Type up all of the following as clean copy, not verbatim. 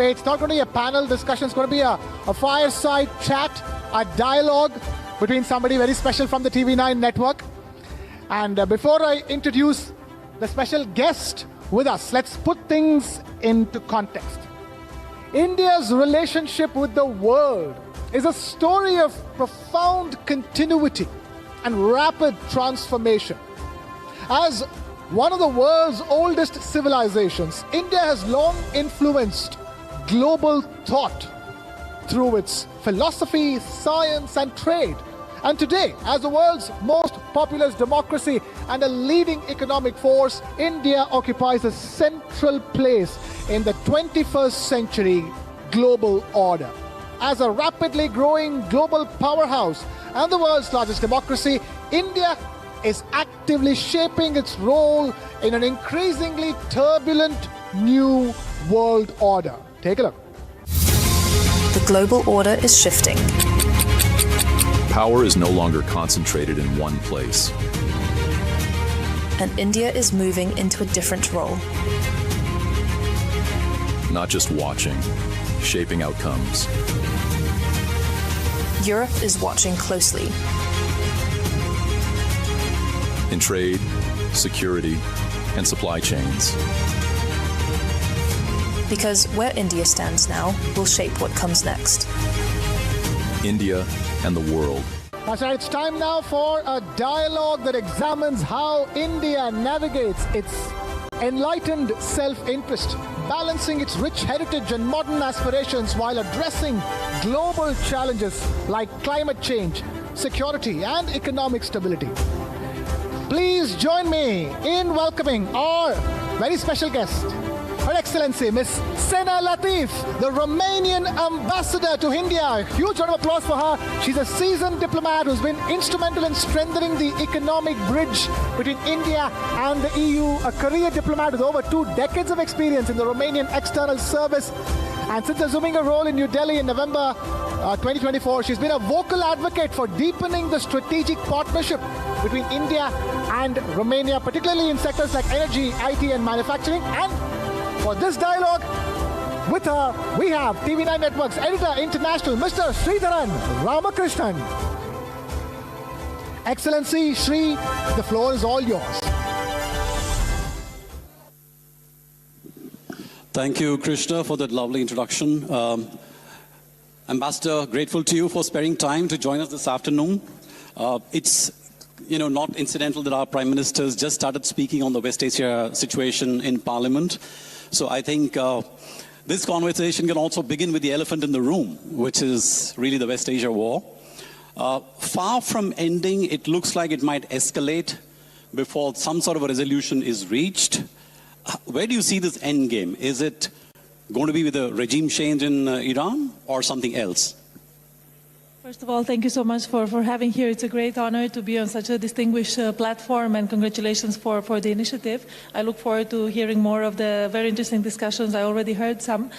It's not going to be a panel discussion. It's going to be a fireside chat, a dialogue between somebody very special from the TV9 network. And before I introduce the special guest with us, let's put things into context. India's relationship with the world is a story of profound continuity and rapid transformation. As one of the world's oldest civilizations, India has long influenced global thought through its philosophy, science, and trade. And today, as the world's most populous democracy and a leading economic force, India occupies a central place in the 21st century global order. As a rapidly growing global powerhouse and the world's largest democracy, India is actively shaping its role in an increasingly turbulent new world order. Take a look. The global order is shifting. Power is no longer concentrated in one place. And India is moving into a different role. Not just watching, shaping outcomes. Europe is watching closely. In trade, security, and supply chains. Because where India stands now will shape what comes next. India and the world. That's right, it's time now for a dialogue that examines how India navigates its enlightened self-interest, balancing its rich heritage and modern aspirations while addressing global challenges like climate change, security, and economic stability. Please join me in welcoming our very special guest, Her Excellency, Miss Sena Latif, the Romanian ambassador to India. A huge round of applause for her. She's a seasoned diplomat who's been instrumental in strengthening the economic bridge between India and the EU, a career diplomat with over 2 decades of experience in the Romanian external service. And since assuming a role in New Delhi in November 2024, she's been a vocal advocate for deepening the strategic partnership between India and Romania, particularly in sectors like energy, IT, and manufacturing. And for this dialogue with her, we have TV9 Network's Editor International, Mr. Sridharan Ramakrishnan. Excellency Shri, the floor is all yours. Thank you, Krishna, for that lovely introduction. Ambassador, grateful to you for sparing time to join us this afternoon. It's not incidental that our Prime Ministers just started speaking on the West Asia situation in Parliament. So I think this conversation can also begin with the elephant in the room, which is really the West Asia war. Far from ending, it looks like it might escalate before some sort of a resolution is reached. Where do you see this end game? Is it going to be with a regime change in Iran or something else? First of all, thank you so much for having here. It's a great honor to be on such a distinguished platform, and congratulations for the initiative. I look forward to hearing more of the very interesting discussions. I already heard some.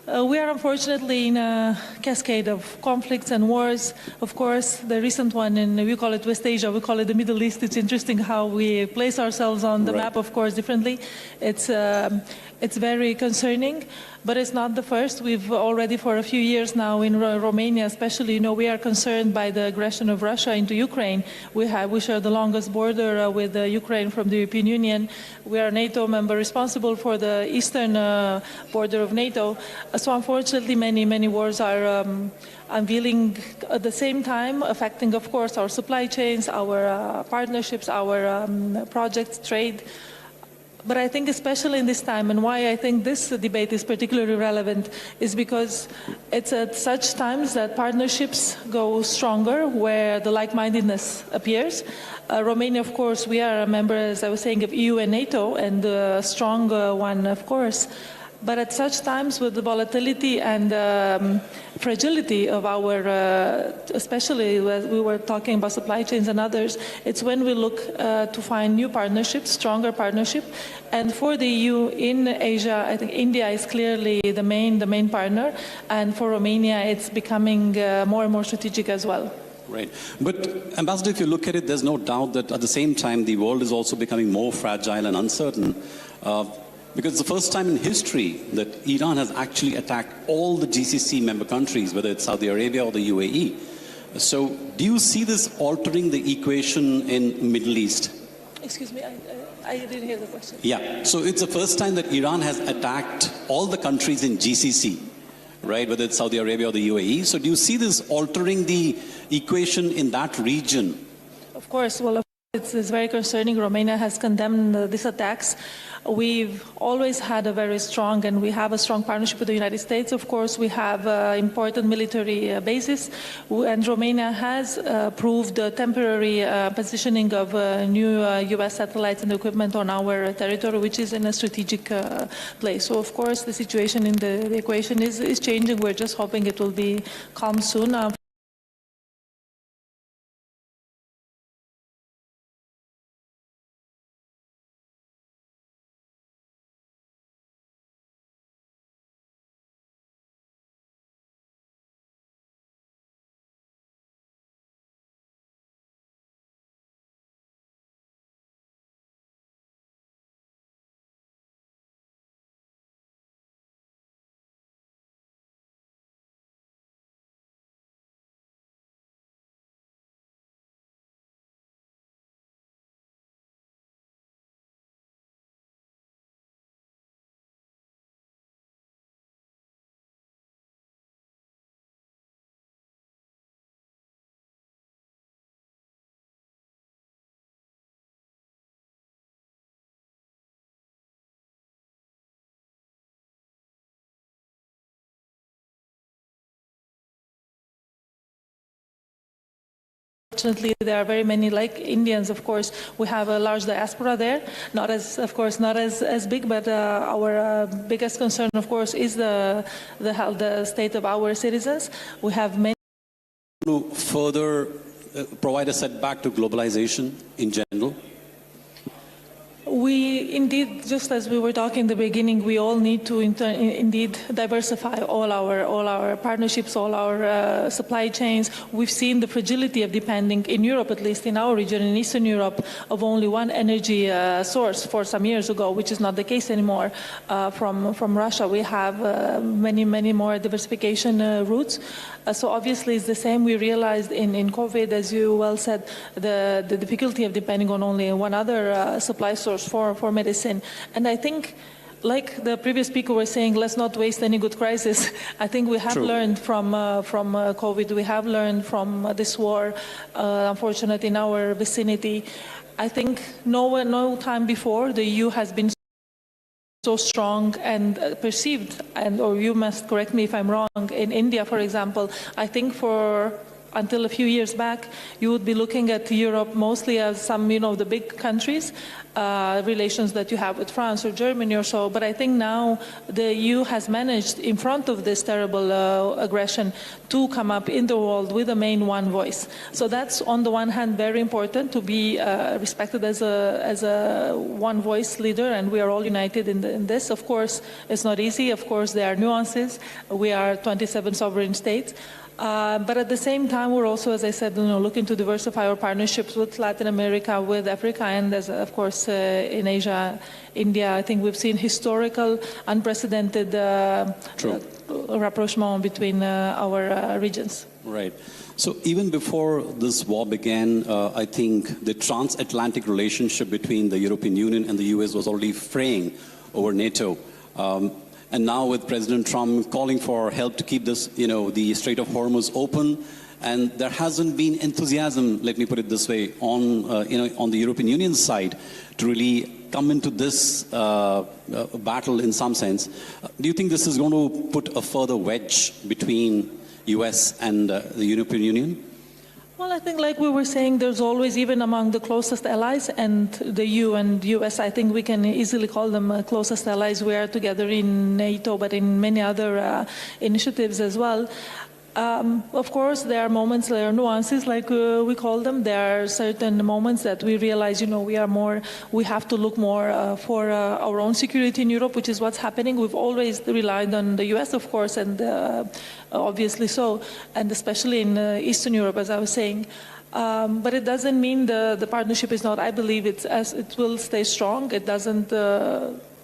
We are unfortunately in a cascade of conflicts and wars. Of course, the recent one we call it West Asia, we call it the Middle East. It's interesting how we place ourselves on the map, of course, differently. It's very concerning, but it's not the first. We've already for a few years now in Romania, especially, we are concerned by the aggression of Russia into Ukraine. We share the longest border with Ukraine from the European Union. We are a NATO member responsible for the eastern border of NATO. So unfortunately, many wars are unveiling at the same time, affecting, of course, our supply chains, our partnerships, our projects, trade. But I think especially in this time, and why I think this debate is particularly relevant, is because it's at such times that partnerships go stronger, where the like-mindedness appears. Romania, of course, we are a member, as I was saying, of EU and NATO, and a strong one, of course. But at such times, with the volatility and fragility of our, especially as we were talking about supply chains and others, it's when we look to find new partnerships, stronger partnership. And for the EU in Asia, I think India is clearly the main partner, and for Romania, it's becoming more and more strategic as well. Right. But, Ambassador, if you look at it, there's no doubt that at the same time, the world is also becoming more fragile and uncertain. Because it's the first time in history that Iran has actually attacked all the GCC member countries, whether it's Saudi Arabia or the UAE. So do you see this altering the equation in Middle East? Excuse me, I didn't hear the question. Yeah, so it's the first time that Iran has attacked all the countries in GCC, right, whether it's Saudi Arabia or the UAE. So do you see this altering the equation in that region? Of course, well, it's very concerning. Romania has condemned these attacks. We've always had a very strong, and we have a strong partnership with the United States. Of course, we have important military bases, and Romania has approved the temporary positioning of new U.S. satellites and equipment on our territory, which is in a strategic place. So, of course, the situation in the equation is changing. We're just hoping it will be calm soon. Unfortunately, there are very many, like Indians, of course. We have a large diaspora there, not as big, but our biggest concern, of course, is the state of our citizens. We have many. To further provide a setback to globalization in general? We indeed, just as we were talking in the beginning, we all need to indeed diversify all our partnerships, all our supply chains. We've seen the fragility of depending, in Europe at least, in our region, in Eastern Europe, of only one energy source for some years ago, which is not the case anymore from Russia. We have many more diversification routes. So obviously it's the same. We realized in COVID, as you well said, the difficulty of depending on only one other supply source for medicine. And I think, like the previous speaker was saying, let's not waste any good crisis. I think we have learned from COVID. We have learned from this war, unfortunately, in our vicinity. I think no time before the EU has been so strong and perceived, or you must correct me if I'm wrong, in India, for example. I think until a few years back, you would be looking at Europe mostly as some, the big countries, relations that you have with France or Germany or so. But I think now the EU has managed, in front of this terrible aggression, to come up in the world with a main one voice. So that's, on the one hand, very important to be respected as a one voice leader, and we are all united in this. Of course, it's not easy. Of course, there are nuances. We are 27 sovereign states. But at the same time, we're also, as I said, looking to diversify our partnerships with Latin America, with Africa, and of course in Asia, India. I think we've seen historical, unprecedented rapprochement between our regions. Right. So even before this war began, I think the transatlantic relationship between the European Union and the US was already fraying over NATO. And now with President Trump calling for help to keep this, the Strait of Hormuz open, and there hasn't been enthusiasm, let me put it this way, on the European Union side to really come into this battle in some sense. Do you think this is going to put a further wedge between US and the European Union? Well, I think, like we were saying, there's always, even among the closest allies, and the EU and US, I think we can easily call them closest allies. We are together in NATO, but in many other initiatives as well. Of course, there are moments, there are nuances, like we call them. There are certain moments that we realize, we have to look more for our own security in Europe, which is what's happening. We've always relied on the US, of course, and obviously so, and especially in Eastern Europe, as I was saying. But it doesn't mean the partnership is not. I believe it will stay strong. It doesn't.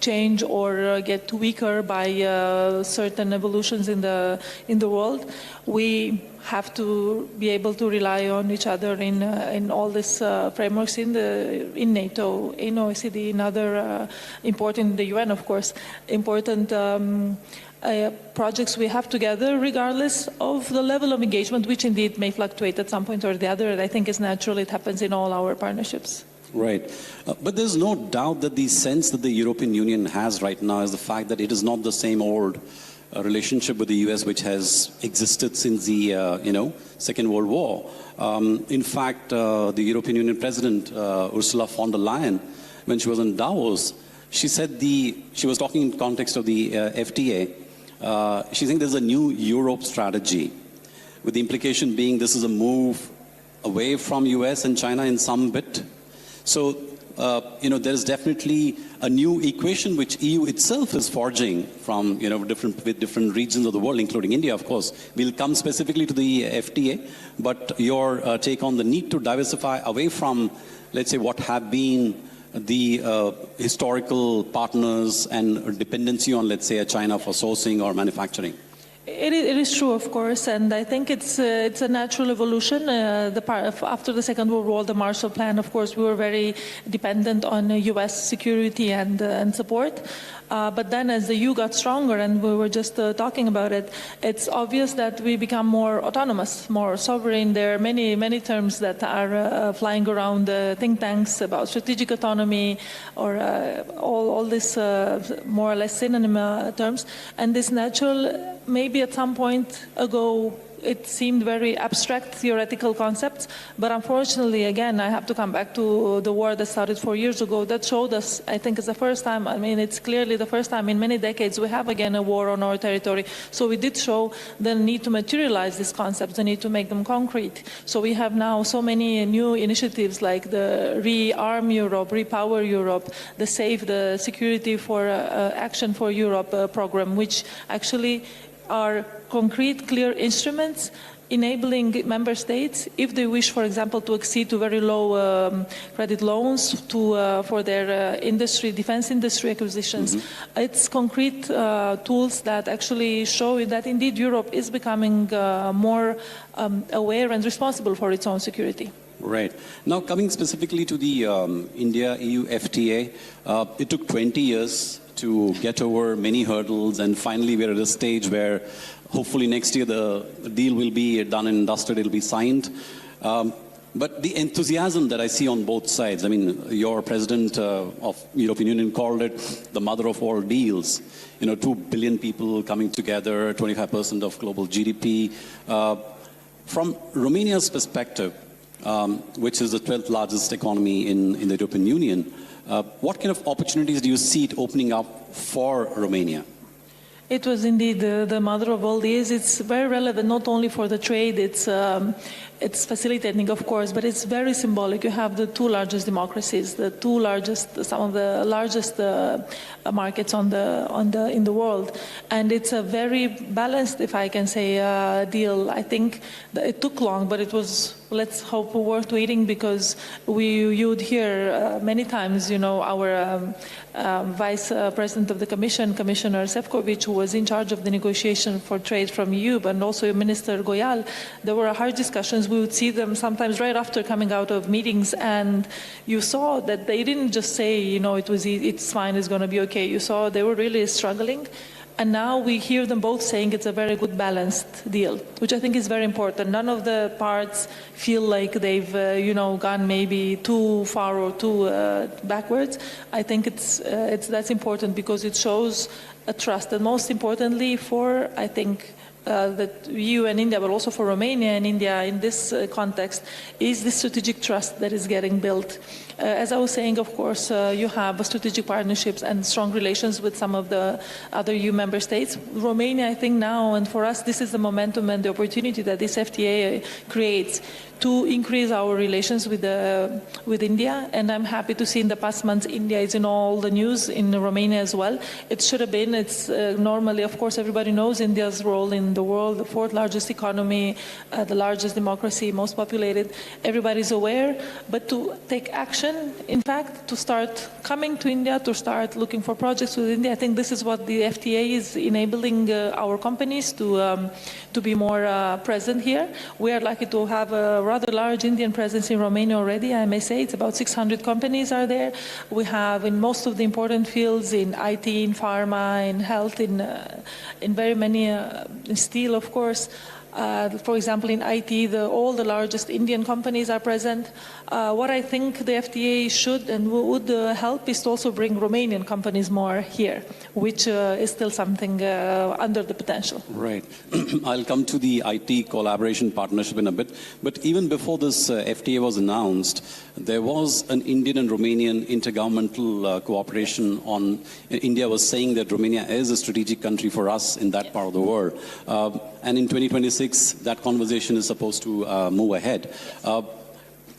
change or get weaker by certain evolutions in the world. We have to be able to rely on each other in all these frameworks in NATO, in OECD, in other important, in the UN, of course, important projects we have together, regardless of the level of engagement, which indeed may fluctuate at some point or the other. I think it's natural. It happens in all our partnerships. Right. But there's no doubt that the sense that the European Union has right now is the fact that it is not the same old relationship with the US which has existed since the Second World War. In fact, the European Union President Ursula von der Leyen, when she was in Davos, she said she was talking in context of the FTA. She's saying there's a new Europe strategy, with the implication being this is a move away from US and China in some bit. So, there's definitely a new equation which EU itself is forging from, with different regions of the world, including India, of course. We'll come specifically to the FTA, but your take on the need to diversify away from, let's say, what have been the historical partners and dependency on, let's say, China for sourcing or manufacturing. It is true, of course, and I think it's a natural evolution. After the Second World War, the Marshall Plan, of course, we were very dependent on U.S. security and support. But then as the EU got stronger, and we were just talking about it, it's obvious that we become more autonomous, more sovereign. There are many terms that are flying around think tanks about strategic autonomy or all this more or less synonym terms. And this natural, maybe at some point ago, it seemed very abstract, theoretical concepts, but unfortunately, again, I have to come back to the war that started 4 years ago. That showed us, I think it's the first time, it's clearly the first time in many decades we have again a war on our territory. So we did show the need to materialize these concepts, the need to make them concrete. So we have now so many new initiatives like the Rearm Europe, Repower Europe, the SAFE, the Security for Action for Europe program, which actually are concrete, clear instruments enabling member states, if they wish, for example, to accede to very low credit loans for their defense industry acquisitions. Mm-hmm. It's concrete tools that actually show that indeed Europe is becoming more aware and responsible for its own security. Right. Now, coming specifically to the India-EU FTA, it took 20 years to get over many hurdles, and finally we're at a stage where hopefully next year the deal will be done and dusted, it'll be signed. But the enthusiasm that I see on both sides, your president of European Union called it the mother of all deals. 2 billion people coming together, 25% of global GDP. From Romania's perspective, which is the 12th largest economy in the European Union, what kind of opportunities do you see it opening up for Romania? It was indeed the mother of all these. It's very relevant not only for the trade, it's facilitating, of course, but it's very symbolic. You have the 2 largest democracies, some of the largest markets in the world, and it's a very balanced, if I can say, deal. I think that it took long, but it was, let's hope, worth waiting, because you would hear many times, our Vice President of the Commission, Commissioner Šefčovič, who was in charge of the negotiation for trade from EU, but also Minister Goyal. There were hard discussions. We would see them sometimes right after coming out of meetings, and you saw that they didn't just say, it's fine, it's going to be okay. You saw they were really struggling. And now we hear them both saying it's a very good balanced deal, which I think is very important. None of the parts feel like they've, gone maybe too far or too backwards. I think that's important because it shows a trust. And most importantly I think, that EU and India, but also for Romania and India in this context, is the strategic trust that is getting built. As I was saying, of course, you have strategic partnerships and strong relations with some of the other EU member states. Romania, I think now, and for us, this is the momentum and the opportunity that this FTA creates to increase our relations with India. And I'm happy to see in the past months India is in all the news, in Romania as well. It should have been, It's normally, of course, everybody knows India's role in the world, the fourth largest economy, the largest democracy, most populated. Everybody's aware, but to take action, in fact, to start coming to India, to start looking for projects with India, I think this is what the FTA is enabling our companies to be more present here. We are lucky to have a rather large Indian presence in Romania already, I may say. It's about 600 companies are there. We have in most of the important fields, in IT, in pharma, in health, in very many, in steel, of course. For example, in IT, all the largest Indian companies are present. What I think the FTA should and would help is to also bring Romanian companies more here, which is still something under the potential. Right. I'll come to the IT collaboration partnership in a bit. But even before this FTA was announced, there was an Indian and Romanian intergovernmental cooperation on. India was saying that Romania is a strategic country for us in that part of the world. And in 2026, that conversation is supposed to move ahead.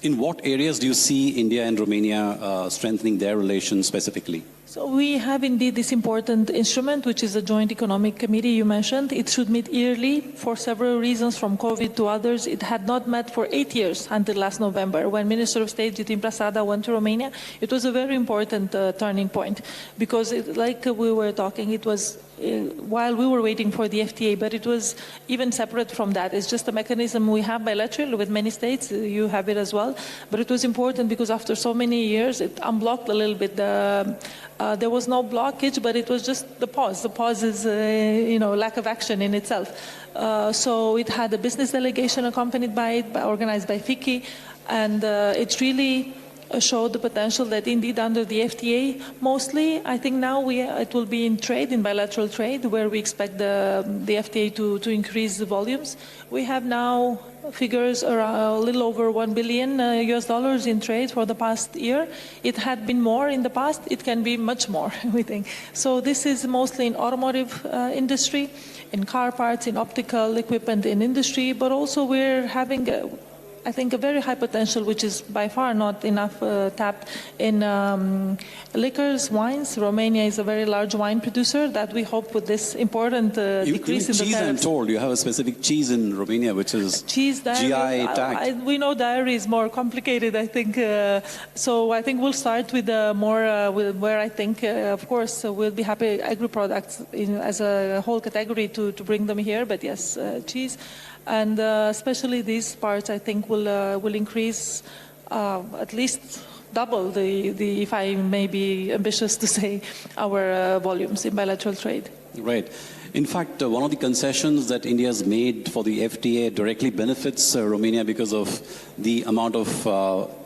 In what areas do you see India and Romania strengthening their relations specifically? So we have indeed this important instrument, which is a joint economic committee you mentioned. It should meet yearly for several reasons, from COVID to others. It had not met for 8 years until last November, when Minister of State Jitin Prasada went to Romania. It was a very important turning point, because like we were talking, it was while we were waiting for the FTA, but it was even separate from that. It's just a mechanism we have bilateral with many states. You have it as well. But it was important because after so many years, it unblocked a little bit. There was no blockage, but it was just the pause. The pause is, lack of action in itself. So it had a business delegation accompanied by it, organized by FICCI, and it really showed the potential that indeed under the FTA, mostly, I think now it will be in trade, in bilateral trade, where we expect the FTA to increase the volumes. We have now figures around a little over $1 billion US in trade for the past year. It had been more in the past. It can be much more, we think. So this is mostly in automotive industry, in car parts, in optical equipment in industry, but also we're having I think a very high potential, which is by far not enough tapped in liquors, wines. Romania is a very large wine producer that we hope with this important decrease in the cheese, tariffs. I'm told. You have a specific cheese in Romania, which is cheese GI tagged. We know dairy is more complicated, I think. So I think we'll start with where I think, of course, we'll be happy agri-products as a whole category to bring them here. But yes, cheese. And especially these parts, I think, will increase at least double if I may be ambitious to say, our volumes in bilateral trade. Right. In fact, one of the concessions that India has made for the FTA directly benefits Romania because of the amount of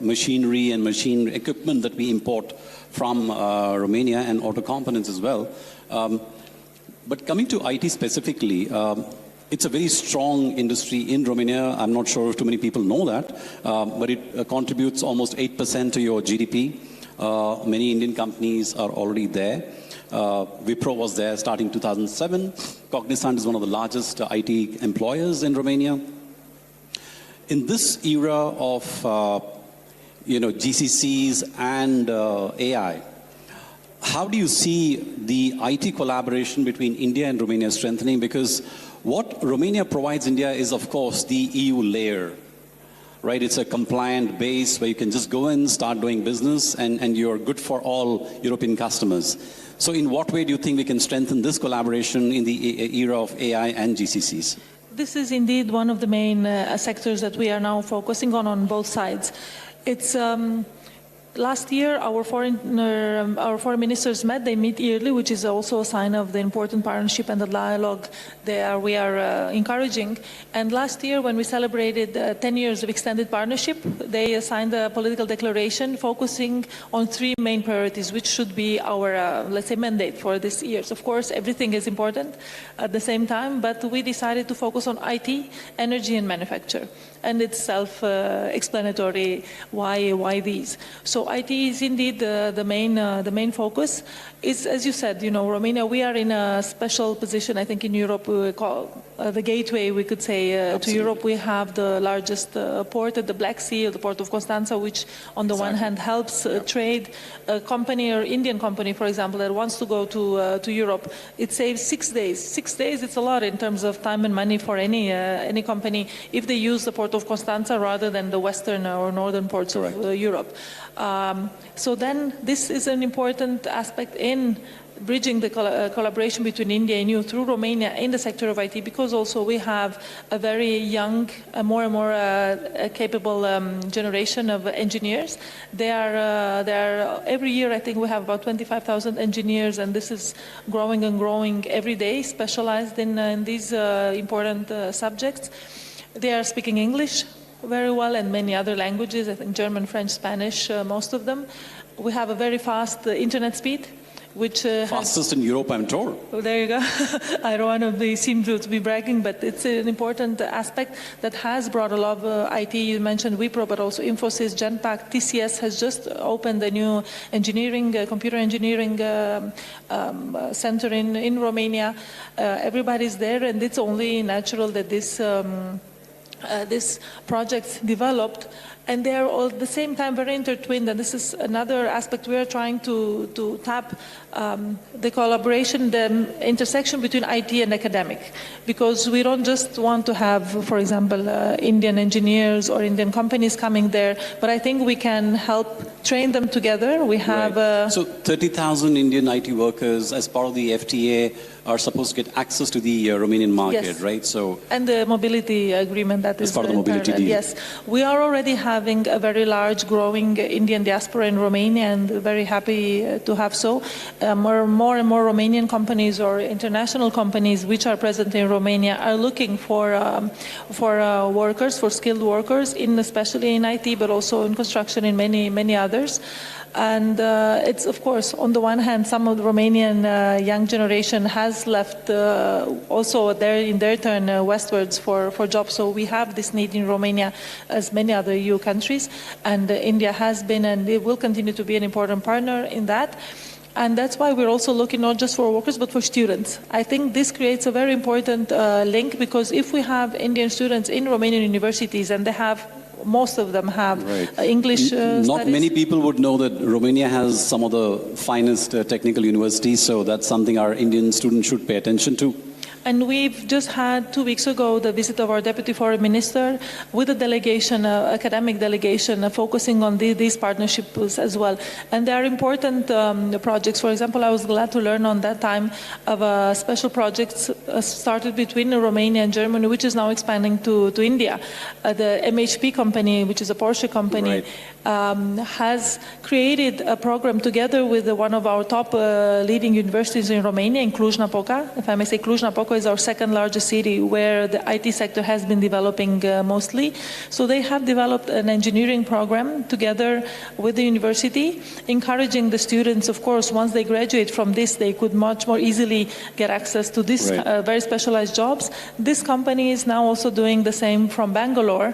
machinery and machine equipment that we import from Romania, and auto components as well. But coming to IT specifically, it's a very strong industry in Romania. I'm not sure if too many people know that, but it contributes almost 8% to your GDP. Many Indian companies are already there. Wipro was there starting 2007. Cognizant is one of the largest IT employers in Romania. In this era of GCCs and AI, how do you see the IT collaboration between India and Romania strengthening? Because what Romania provides India is, of course, the EU layer, right? It's a compliant base where you can just go in, start doing business, and you're good for all European customers. So in what way do you think we can strengthen this collaboration in the era of AI and GCCs? This is indeed one of the main sectors that we are now focusing on both sides. It's last year, our foreign ministers met. They meet yearly, which is also a sign of the important partnership and the dialogue we are encouraging. And last year, when we celebrated 10 years of extended partnership, they signed a political declaration focusing on 3 main priorities, which should be our, let's say, mandate for this year. So of course, everything is important at the same time, but we decided to focus on IT, energy, and manufacture. And it's self-explanatory why these. So IT is indeed the main focus. It's, as you said, Romania, we are in a special position, I think, in Europe. We call the gateway, we could say, to Europe. We have the largest port at the Black Sea, the port of Constanța, which on the one hand helps trade. A company or Indian company, for example, that wants to go to Europe, it saves 6 days. 6 days, it's a lot in terms of time and money for any company if they use the port of Constanța rather than the western or northern ports of Europe. So then this is an important aspect in bridging the collaboration between India and EU through Romania in the sector of IT, because also we have a very young, more and more capable generation of engineers. They are every year, I think we have about 25,000 engineers, and this is growing and growing every day, specialized in these important subjects. They are speaking English very well and many other languages, I think German, French, Spanish, most of them. We have a very fast internet speed, which fastest in Europe, I'm told. Oh, there you go. I don't want to seem to be bragging, but it's an important aspect that has brought a lot of IT. You mentioned Wipro, but also Infosys, Genpact, TCS has just opened a new engineering, computer engineering center in Romania. Everybody's there, and it's only natural that this project developed. And they are all at the same time very intertwined, and this is another aspect we are trying to tap, the collaboration, the intersection between IT and academic, because we don't just want to have, for example, Indian engineers or Indian companies coming there, but I think we can help train them together. We have... So 30,000 Indian IT workers as part of the FTA are supposed to get access to the Romanian market, yes. right? So and the mobility agreement that is part of the mobility deal. Yes, we are already having a very large, growing Indian diaspora in Romania, and very happy to have so. More and more Romanian companies or international companies which are present in Romania are looking for workers, for skilled workers, especially in IT, but also in construction, in many others. And it's, of course, on the one hand, some of the Romanian young generation has left also in their turn westwards for jobs. So we have this need in Romania as many other EU countries. And India has been and it will continue to be an important partner in that. And that's why we're also looking not just for workers, but for students. I think this creates a very important link, because if we have Indian students in Romanian universities and most of them have English Not studies. many people would know that Romania has some of the finest technical universities, so that's something our Indian students should pay attention to. And we've just had 2 weeks ago the visit of our Deputy Foreign Minister with a delegation, academic delegation, focusing on these partnerships as well. And they are important projects. For example, I was glad to learn on that time of a special project started between Romania and Germany, which is now expanding to India. The MHP company, which is a Porsche company, has created a program together with one of our top leading universities in Romania, in Cluj-Napoca. If I may say, Cluj-Napoca is our second largest city where the IT sector has been developing mostly. So they have developed an engineering program together with the university, encouraging the students, of course, once they graduate from this, they could much more easily get access to these very specialized jobs. This company is now also doing the same from Bangalore,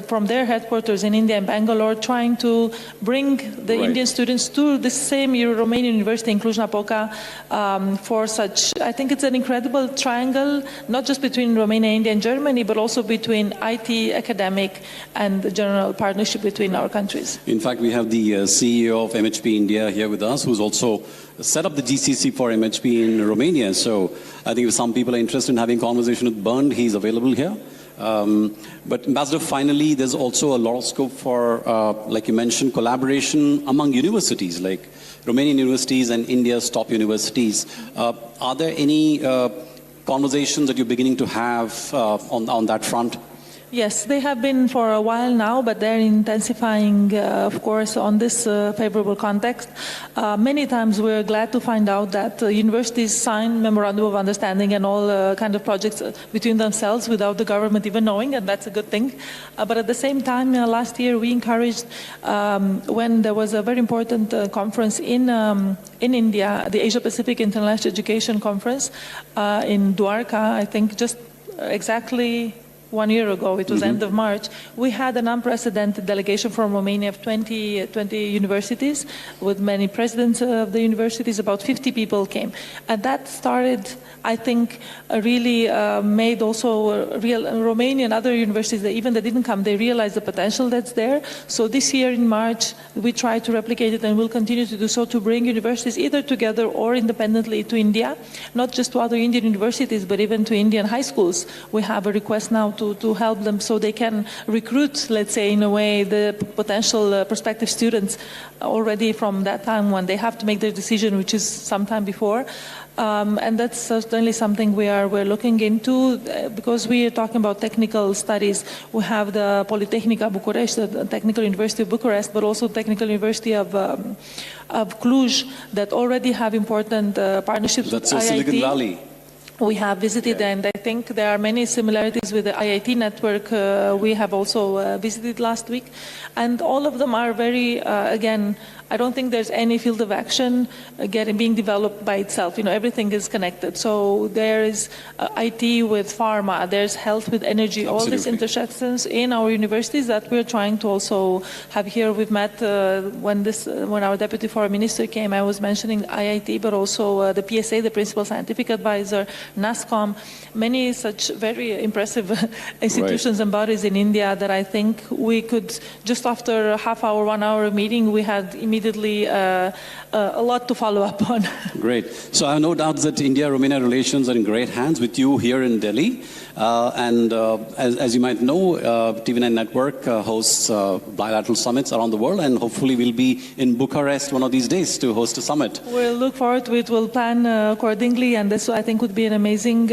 from their headquarters in India and Bangalore, trying to bring the Indian students to the same Romanian university in Cluj-Napoca for such, I think it's an incredible triangle, not just between Romania, India and Germany, but also between IT, academic, and the general partnership between our countries. In fact, we have the CEO of MHP India here with us, who's also set up the GCC for MHP in Romania. So I think if some people are interested in having a conversation with Bernd, he's available here. But Ambassador, finally, there's also a lot of scope for, like you mentioned, collaboration among universities, like Romanian universities and India's top universities. Are there any conversations that you're beginning to have on that front? Yes, they have been for a while now, but they're intensifying, of course, on this favorable context. Many times we're glad to find out that universities sign memorandum of understanding and all kind of projects between themselves without the government even knowing, and that's a good thing. But at the same time, last year we encouraged, when there was a very important conference in India, the Asia Pacific International Education Conference in Dwarka, I think just exactly 1 year ago, it was end of March, we had an unprecedented delegation from Romania of 20 universities with many presidents of the universities. About 50 people came. And that started, I think, really made also Romania and other universities, that even that didn't come, they realized the potential that's there. So this year in March, we tried to replicate it and we'll continue to do so, to bring universities either together or independently to India, not just to other Indian universities, but even to Indian high schools. We have a request now to help them so they can recruit, let's say, in a way, the potential prospective students already from that time when they have to make their decision, which is sometime before. And that's certainly something we're looking into, because we are talking about technical studies. We have the Politehnica Bucharest, the Technical University of Bucharest, but also Technical University of Cluj, that already have important partnerships with IIT. Silicon Valley. We have visited, and I think there are many similarities with the IIT network we have also visited last week. And all of them are very, again, I don't think there's any field of action being developed by itself. You know, everything is connected. So there is IT with pharma, there's health with energy, all these intersections in our universities that we're trying to also have here. We've met when our Deputy Foreign Minister came, I was mentioning IIT, but also the PSA, the Principal Scientific Advisor, NASCOM, many such very impressive institutions and bodies in India that I think we could, just after a half hour, 1 hour meeting, we had immediately a lot to follow up on. Great. So I have no doubts that India-Romania relations are in great hands with you here in Delhi. As you might know, TV9 Network hosts bilateral summits around the world, and hopefully we'll be in Bucharest one of these days to host a summit. We'll look forward to it. We'll plan accordingly, and this, I think, would be an amazing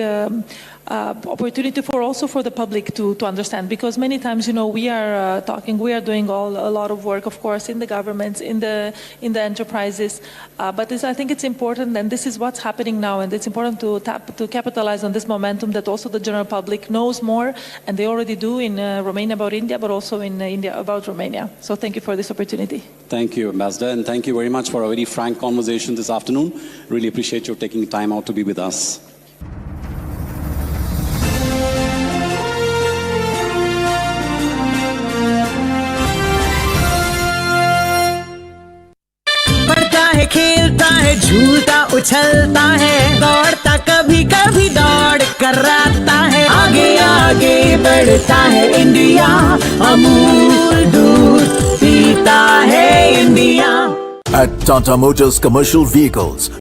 opportunity also for the public to understand, because many times, you know, we are doing a lot of work, of course, in the governments, in the enterprises, but I think it's important, and this is what's happening now, and it's important to capitalize on this momentum, that also the general public knows more, and they already do in Romania about India, but also in India about Romania. So thank you for this opportunity. Thank you, Ambassador, and thank you very much for a very frank conversation this afternoon. Really appreciate your taking time out to be with us. खेलता है, झूलता उछलता है, दौड़ता कभी कभी दौड़ कराता है, आगे आगे बढ़ता है इंडिया, अमूल दूध पीता है India. At Tata Motors Commercial Vehicles,